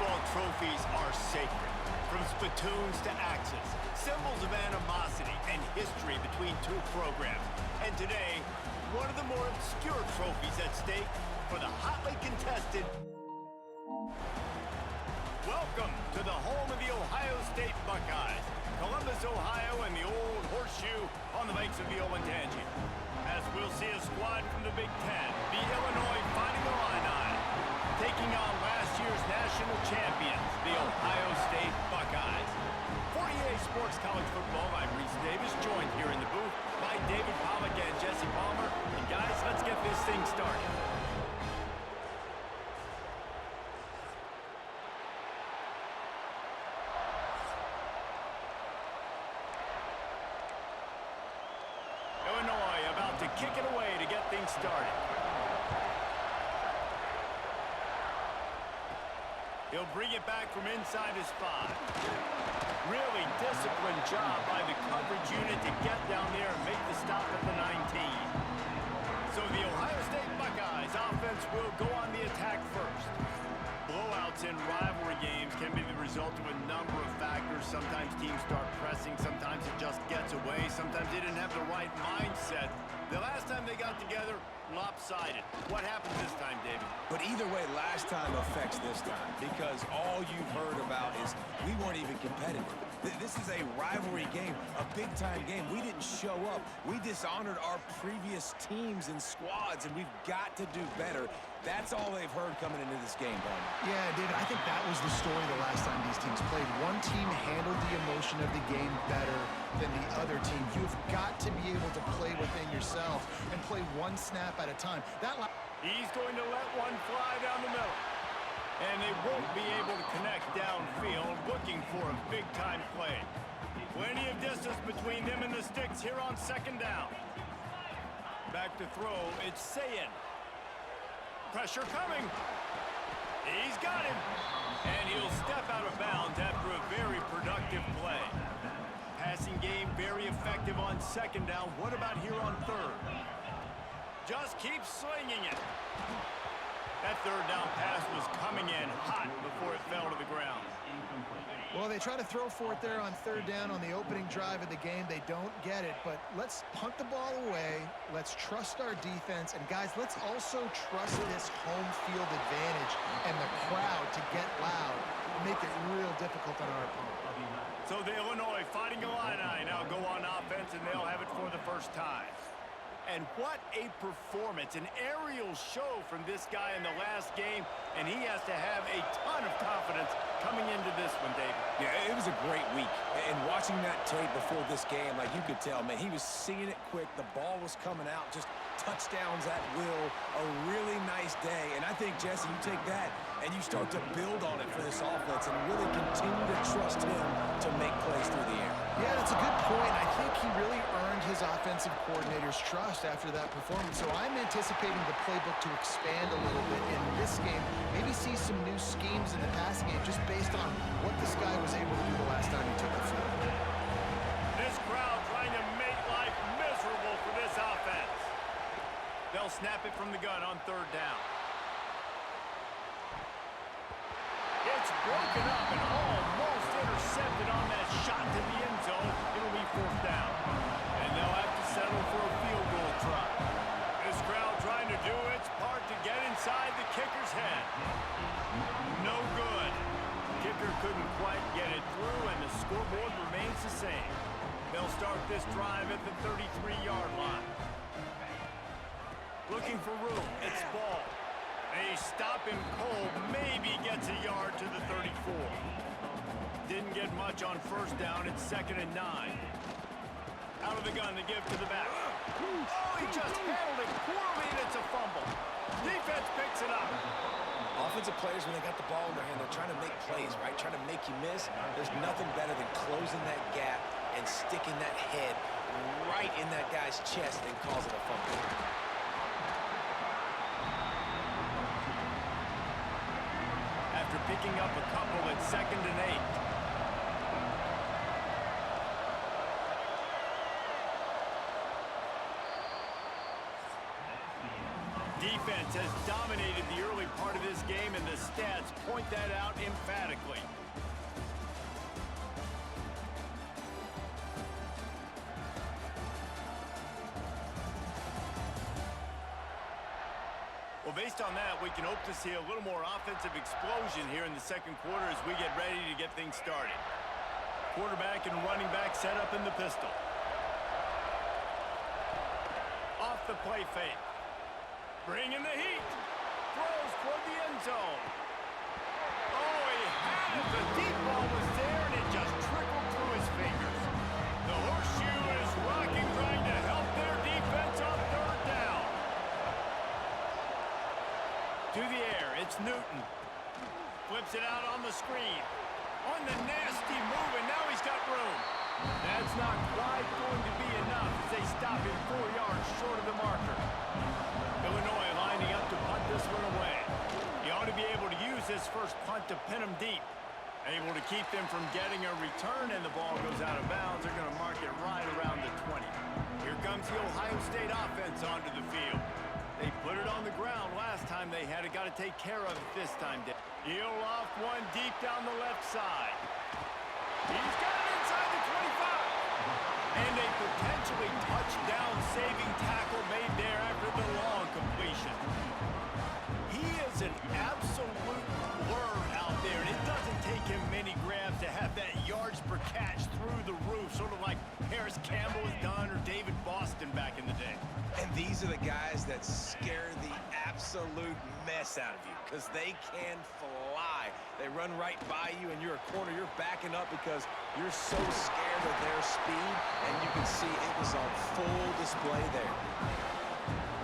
football trophies are sacred. From spittoons to axes, symbols of animosity and history between two programs. And today, one of the more obscure trophies at stake for the hotly contested... Welcome to the home of the Ohio State Buckeyes, Columbus, Ohio, and the old horseshoe on the banks of the Olentangy. As we'll see a squad from the Big Ten, the Illinois Fighting Illini, taking on last year's national champions, the Ohio State Buckeyes. For EA Sports College Football, I'm Reese Davis, joined here in the booth by David Pollack and Jesse Palmer. And guys, let's get this thing started. Illinois about to kick it away to get things started. He'll bring it back from inside his 5. Really disciplined job by the coverage unit to get down there and make the stop at the 19. So the Ohio State Buckeyes offense will go on the attack first. Blowouts in rivalry games can be the result of a number of factors. Sometimes teams start pressing, sometimes it just gets away, sometimes they didn't have the right mindset. The last time they got together, lopsided. What happened this time, David? But either way, last time affects this time because all you've heard about is we weren't even competitive. This is a rivalry game, a big-time game. We didn't show up. We dishonored our previous teams and squads, and we've got to do better. That's all they've heard coming into this game, Brian. Yeah, David, I think that was the story the last time these teams played. One team handled the emotion of the game better than the other team. You've got to be able to play within yourself and play one snap at a time. He's going to let one fly down the middle. And they won't be able to connect downfield, looking for a big-time play. Plenty of distance between them and the sticks here on second down. Back to throw, it's Sayin. Pressure coming. He's got him. And he'll step out of bounds after a very productive play. Passing game very effective on second down. What about here on third? Just keep slinging it. That third down pass was coming in hot before it fell to the ground. Well, they try to throw for it there on third down on the opening drive of the game. They don't get it, but let's punt the ball away. Let's trust our defense. And, guys, let's also trust this home field advantage and the crowd to get loud and make it real difficult on our opponent. So the Illinois Fighting Illini now go on offense, and they'll have it for the first time. And what a performance, an aerial show from this guy in the last game, and he has to have a ton of confidence coming into this one, David. Yeah, it was a great week. And watching that tape before this game, like you could tell, man, he was seeing it quick. The ball was coming out, just touchdowns at will. A really nice day. And I think, Jesse, you take that and you start to build on it for this offense and really continue to trust him to make plays through the air. Yeah, that's a good point. I think he really earned his offensive coordinator's trust after that performance. So I'm anticipating the playbook to expand a little bit in this game. Maybe see some new schemes in the passing game just based on what this guy was able to do the last time he took the field. This crowd trying to make life miserable for this offense. They'll snap it from the gun on third down. It's broken up and almost intercepted on that shot to the end zone. It'll be fourth down. And they'll have to settle for a field goal try. This crowd trying to do its part to get inside the kicker's head. No good. Kicker couldn't quite get it through, and the scoreboard remains the same. They'll start this drive at the 33-yard line. Looking for room. It's ball. They stop him cold, maybe gets a yard to the 34. Didn't get much on first down. It's 2nd and 9. Out of the gun to give to the back. Oh, he just handled it poorly, and it's a fumble. Defense picks it up. Offensive players, when they got the ball in their hand, they're trying to make plays, right? Trying to make you miss. There's nothing better than closing that gap and sticking that head right in that guy's chest and causing a fumble. After picking up a couple, it's 2nd and 8. defense has dominated the early part of this game, and the stats point that out emphatically. Well, based on that, we can hope to see a little more offensive explosion here in the second quarter as we get ready to get things started. Quarterback and running back set up in the pistol. Off the play fake. Bringing the heat. Throws toward the end zone. Oh, he had it. The deep ball was there, and it just trickled through his fingers. The horseshoe is rocking, trying to help their defense on third down. To the air, it's Newton. Flips it out on the screen. On the nasty move, and now he's got room. That's not quite going to be enough as they stop him 4 yards short of the marker. Illinois lining up to punt this one away. He ought to be able to use this first punt to pin him deep. Able to keep them from getting a return, and the ball goes out of bounds. They're going to mark it right around the 20. Here comes the Ohio State offense onto the field. They put it on the ground last time they had it. Got to take care of it this time. He'll off one deep down the left side. He's got it inside the 25. And a potentially touchdown-saving tackle made there after the long completion. He is an absolute blur out there, and it doesn't take him many grabs to have that yards per catch through the roof, sort of like Harris Campbell has done or David Boston back in the day. And these are the guys that scare the absolute mess out of you because they can fly. They run right by you, and you're a corner. You're backing up because you're so scared of their speed, and you can see it was on full display there.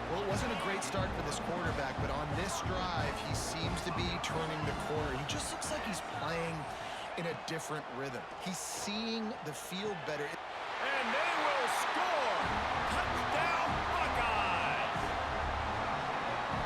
Well, it wasn't a great start for this quarterback, but on this drive, he seems to be turning the corner. He just looks like he's playing in a different rhythm. He's seeing the field better. And they will score! Touchdown, Buckeyes!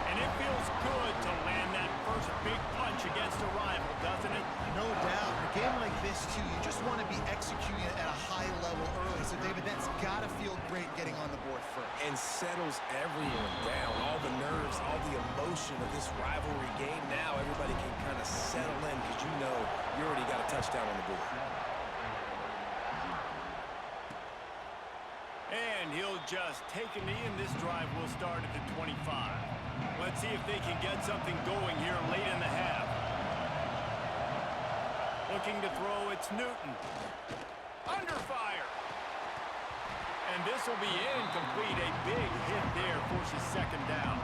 And it feels good to land that first big punch against a rival, doesn't it? No doubt. In a game like this, too, you just want to be executing it at a high level early. So, David, that's got to feel great getting on the board first. And settles everyone down. All the nerves, all the emotion of this rivalry game. Now everybody can kind of settle in because you know you already got a touchdown on the board. And he'll just take a knee, and this drive will start at the 25. Let's see if they can get something going here late in the half. Looking to throw, it's Newton. Under fire. And this will be incomplete. A big hit there forces second down.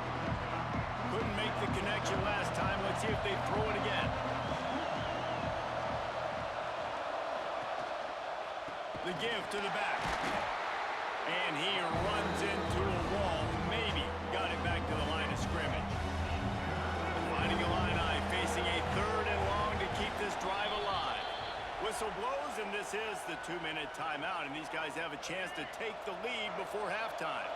Couldn't make the connection last time. Let's see if they throw it again. The give to the back. And he runs into a wall. Maybe got it back to the line of scrimmage. Fighting Illini facing a third and long to keep this drive alive. Whistle blows, and this is the 2-minute timeout, and these guys have a chance to take the lead before halftime.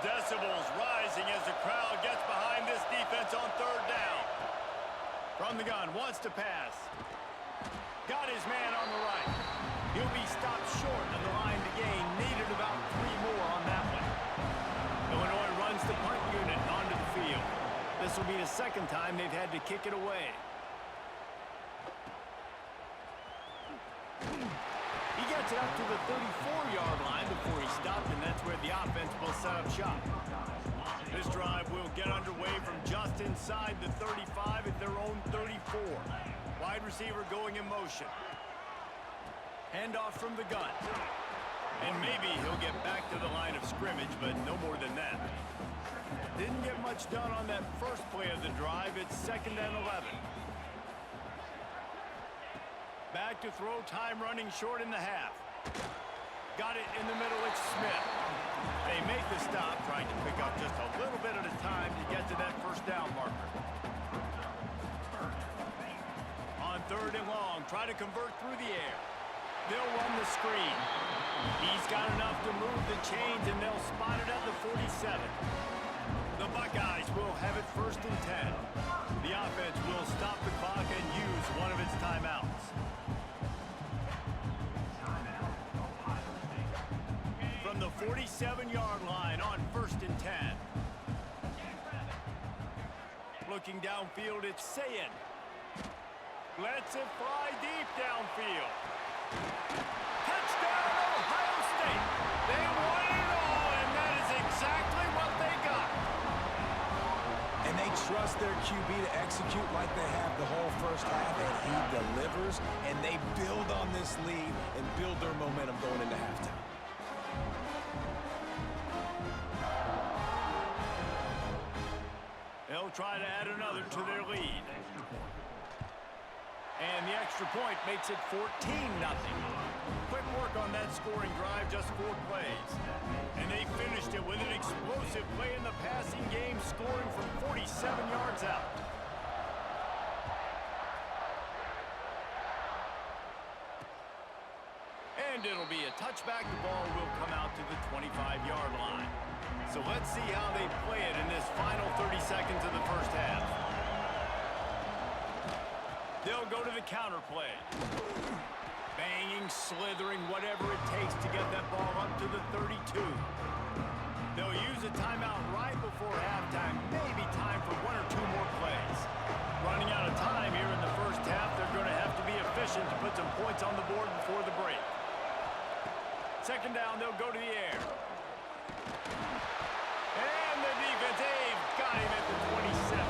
Decibels rising as the crowd gets behind this defense on third down. From the gun, wants to pass. Got his man on the right. He'll be stopped short of the line to gain. Needed about 3 more on that one. Illinois runs the punt unit onto the field. This will be the second time they've had to kick it away. He gets it up to the 34-yard line before he stopped, and that's where the offense will set up shop. This drive will get underway from just inside the 35 at their own 34. Wide receiver going in motion. Handoff from the gun. And maybe he'll get back to the line of scrimmage, but no more than that. Didn't get much done on that first play of the drive. It's 2nd and 11. Back to throw, time running short in the half. Got it in the middle, it's Smith. They make the stop, trying to pick up just a little bit at a time to get to that first down marker. On 3rd and long, try to convert through the air. They'll run the screen. He's got enough to move the chains, and they'll spot it at the 47. The Buckeyes will have it 1st and 10. The offense will stop the clock and use one of its timeouts. From the 47-yard line on 1st and 10. looking downfield, it's Sayin. Lets it fly deep downfield. Touchdown, Ohio State. They won it all, and that is exactly what they got. And they trust their QB to execute like they have the whole first half, and he delivers, and they build on this lead and build their momentum going into halftime. They'll try to add another to their lead. And the extra point makes it 14-0. Quick work on that scoring drive, just 4 plays. And they finished it with an explosive play in the passing game, scoring from 47 yards out. And it'll be a touchback. The ball will come out to the 25-yard line. So let's see how they play it in this final 30 seconds of the first half. They'll go to the counter play. Banging, slithering, whatever it takes to get that ball up to the 32. They'll use a timeout right before halftime. Maybe time for 1 or 2 more plays. Running out of time here in the first half, they're going to have to be efficient to put some points on the board before the break. Second down, they'll go to the air. And the defense, they've got him at the 27.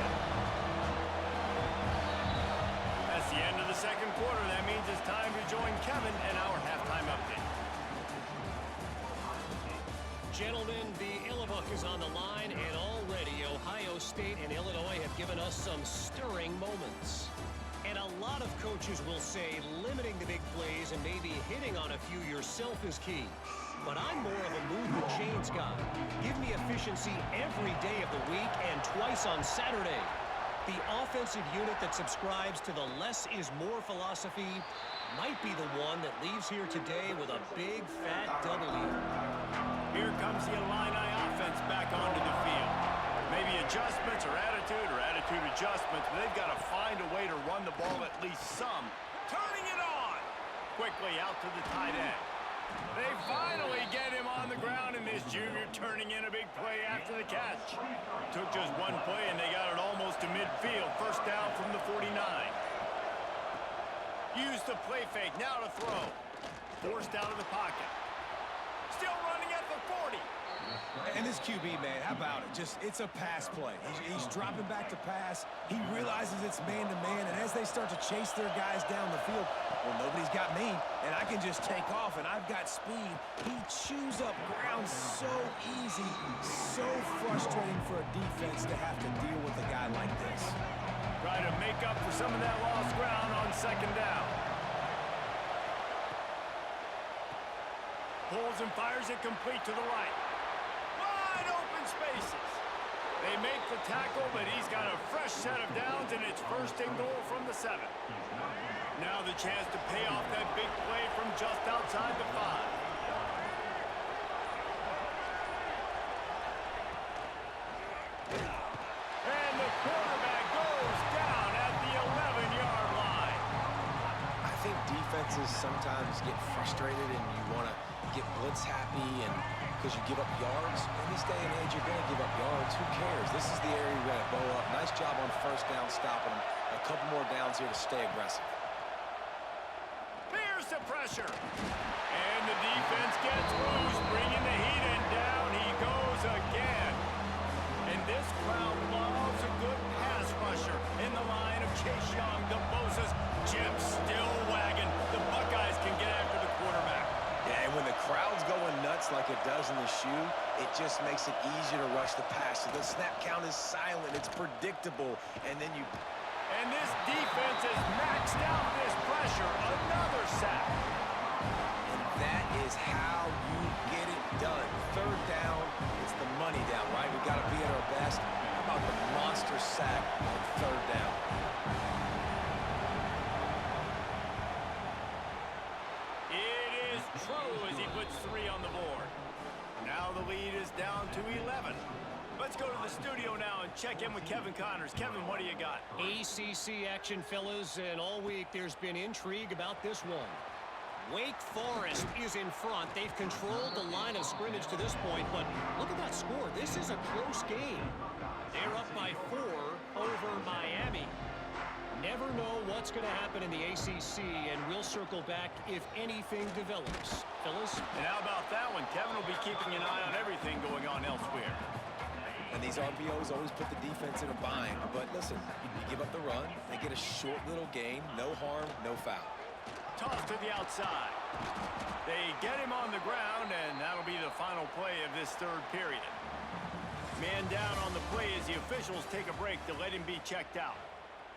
That's the end of the second quarter. That means it's time to join Kevin and our halftime update. Gentlemen, the Illibuck is on the line, and already Ohio State and Illinois have given us some stirring moments. And a lot of coaches will say limiting the big plays and maybe hitting on a few yourself is key. But I'm more of a move the chains guy. Give me efficiency every day of the week and twice on Saturday. The offensive unit that subscribes to the less is more philosophy might be the one that leaves here today with a big fat W. Here comes the Illini offense back onto the field. Maybe adjustments or attitude adjustments, but they've got to find a way to run the ball at least some. Turning it on! Quickly out to the tight end. They finally get him on the ground, and this junior turning in a big play after the catch. Took just 1 play, and they got it almost to midfield. First down from the 49. Use the play fake, now to throw. Forced out of the pocket. Still running at the 40. And this QB, man, how about it? It's a pass play. He's dropping back to pass. He realizes it's man-to-man, and as they start to chase their guys down the field, well, nobody's got me, and I can just take off, and I've got speed. He chews up ground so easy, so frustrating for a defense to have to deal with a guy like this. Try to make up for some of that lost ground on second down. Pulls and fires it complete to the right. Wide open spaces. They make the tackle, but he's got a fresh set of downs, and it's first and goal from the 7. Now the chance to pay off that big play from just outside the 5. And the quarterback goes down at the 11-yard line. I think defenses sometimes get frustrated and you want to get blitz happy and because you give up yards. In this day and age, you're going to give up yards. Who cares? This is the area you're going to bow up. Nice job on first down stopping them. A couple more downs here to stay aggressive. Here's the pressure. And the defense gets loose, bringing the heat, and down he goes again. And this crowd loves a good pass rusher in the line of Chase Young. The Bosa's Jim still wagging. The Buckeyes can get after the quarterback. Yeah, and when the crowd's going nuts like it does in the shoe, it just makes it easier to rush the pass. So the snap count is silent. It's predictable. And then you... And this defense has maxed out this pressure. Another sack. And that is how you get it done. Third down, it's the money down, right? We've got to be at our best. How about the monster sack on third down? It is true as he puts 3 on the board. Now the lead is down to 11. Let's go to the studio now and check in with Kevin Connors. Kevin, what do you got? ACC action, fellas, and all week there's been intrigue about this one. Wake Forest is in front. They've controlled the line of scrimmage to this point, but look at that score. This is a close game. They're up by 4 over Miami. Never know what's going to happen in the ACC, and we'll circle back if anything develops. Phyllis? And how about that one? Kevin will be keeping an eye on everything going on elsewhere. And these RPOs always put the defense in a bind. But listen, you give up the run, they get a short little gain, no harm, no foul. Toss to the outside. They get him on the ground, and that'll be the final play of this third period. Man down on the play as the officials take a break to let him be checked out.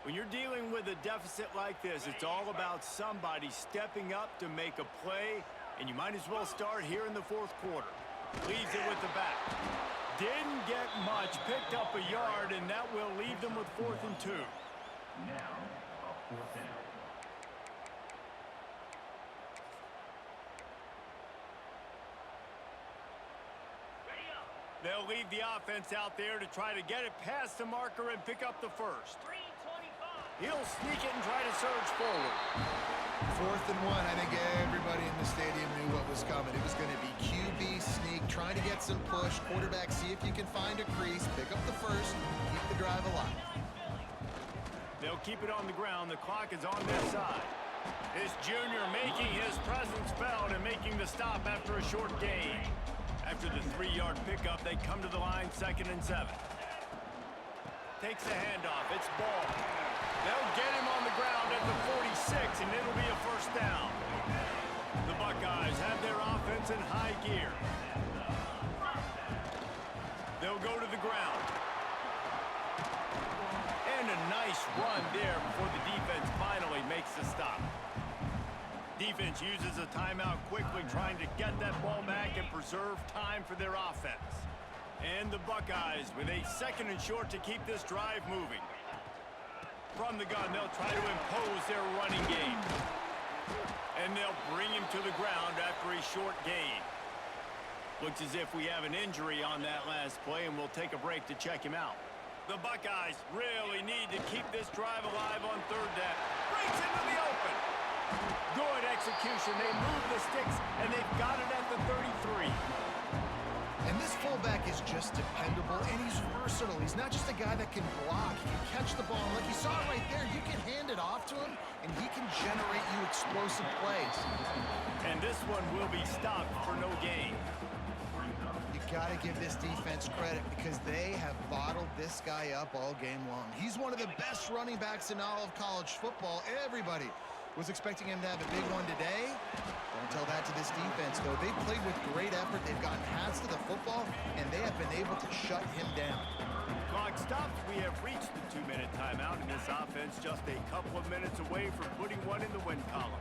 When you're dealing with a deficit like this, it's all about somebody stepping up to make a play, and you might as well start here in the fourth quarter. Leaves it with the back. Didn't get much, picked up a yard, and that will leave them with 4th and 2. Now, 4th down. They'll leave the offense out there to try to get it past the marker and pick up the first. He'll sneak it and try to surge forward. 4th and 1. I think everybody in the stadium knew what was coming. It was going to be QB sneak, trying to get some push. Quarterback, see if you can find a crease, pick up the first, keep the drive alive. They'll keep it on the ground. The clock is on their side. This junior making his presence felt and making the stop after a short gain. After the 3-yard pickup, they come to the line 2nd and 7. Takes the handoff. It's ball. They'll get him on the ground at the 46, and it'll be a first down. The Buckeyes have their offense in high gear. They'll go to the ground. And a nice run there before the defense finally makes the stop. Defense uses a timeout quickly, trying to get that ball back and preserve time for their offense. And the Buckeyes with a 2nd and short to keep this drive moving. From the gun, they'll try to impose their running game. And they'll bring him to the ground after a short gain. Looks as if we have an injury on that last play, and we'll take a break to check him out. The Buckeyes really need to keep this drive alive on 3rd down. Breaks into the open. Good execution. They move the sticks, and they've got it at the 33. And this fullback is just dependable, and he's versatile. He's not just a guy that can block. He can catch the ball. Like you saw right there, you can hand it off to him, and he can generate you explosive plays. And this one will be stopped for no gain. You got to give this defense credit because they have bottled this guy up all game long. He's one of the best running backs in all of college football. Everybody was expecting him to have a big one today. Don't tell that to this defense, though. They played with great effort. They've gotten hands to the football, and they have been able to shut him down. Clock stops. We have reached the 2-minute timeout, and this offense just a couple of minutes away from putting one in the win column.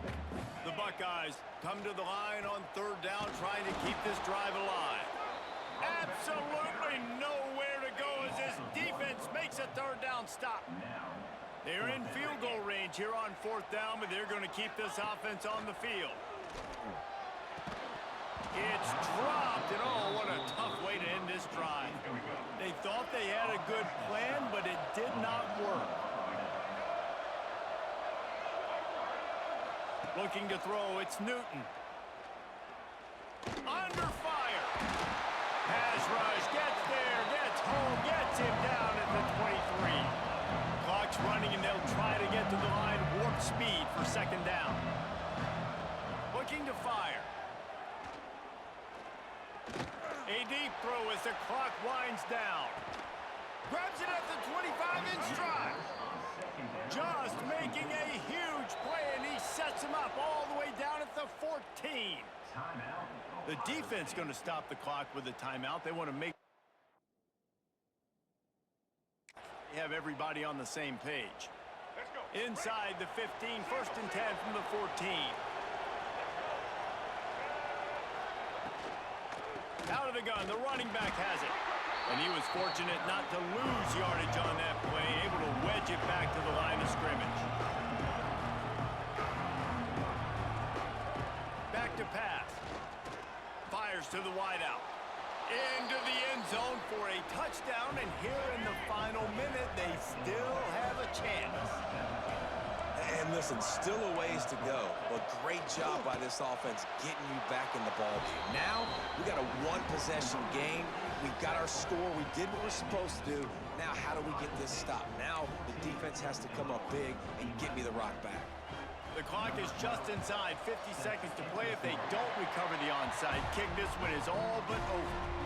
The Buckeyes come to the line on 3rd down, trying to keep this drive alive. Absolutely nowhere to go as this defense makes a 3rd down stop. They're in field goal range here on 4th down, but they're going to keep this offense on the field. It's dropped, and oh, what a tough way to end this drive. They thought they had a good plan, but it did not work. Looking to throw, it's Newton. Under fire. Pass rush, gets there, gets home, gets him down at the 23. Clock's running, and they'll try to get to the line warp speed for 2nd down. Looking to fire. A deep throw as the clock winds down. Grabs it at the 25 in stride. Just making a huge play, and he sets him up all the way down at the 14. The defense going to stop the clock with a timeout. They want to make have everybody on the same page. Inside the 15, 1st and 10 from the 14. Out of the gun, the running back has it. And he was fortunate not to lose yardage on that play, able to wedge it back to the line of scrimmage. Back to pass. Fires to the wideout. Into the end zone for a touchdown, and here in the final minute, they still have a chance. And listen, still a ways to go, but great job by this offense getting you back in the ball game. Now, we got a one-possession game. We've got our score. We did what we're supposed to do. Now, how do we get this stopped? Now, the defense has to come up big and get me the rock back. The clock is just inside 50 seconds to play. If they don't recover the onside kick, this one is all but over.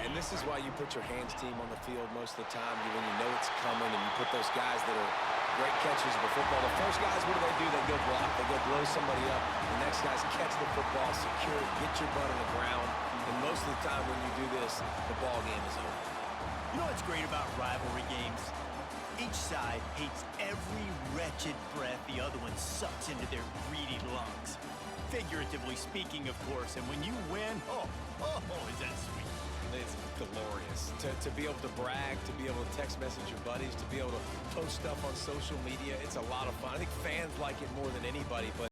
And this is why you put your hands team on the field most of the time when you know it's coming, and you put those guys that are great catchers of the football. The first guys, what do? They go block. They go blow somebody up. The next guys catch the football, secure it, get your butt on the ground. And most of the time when you do this, the ball game is over. You know what's great about rivalry games? Each side hates every wretched breath the other one sucks into their greedy lungs. Figuratively speaking, of course. And when you win, oh, is that sweet. It's glorious to be able to brag, to be able to text message your buddies, to be able to post stuff on social media. It's a lot of fun. I think fans like it more than anybody, but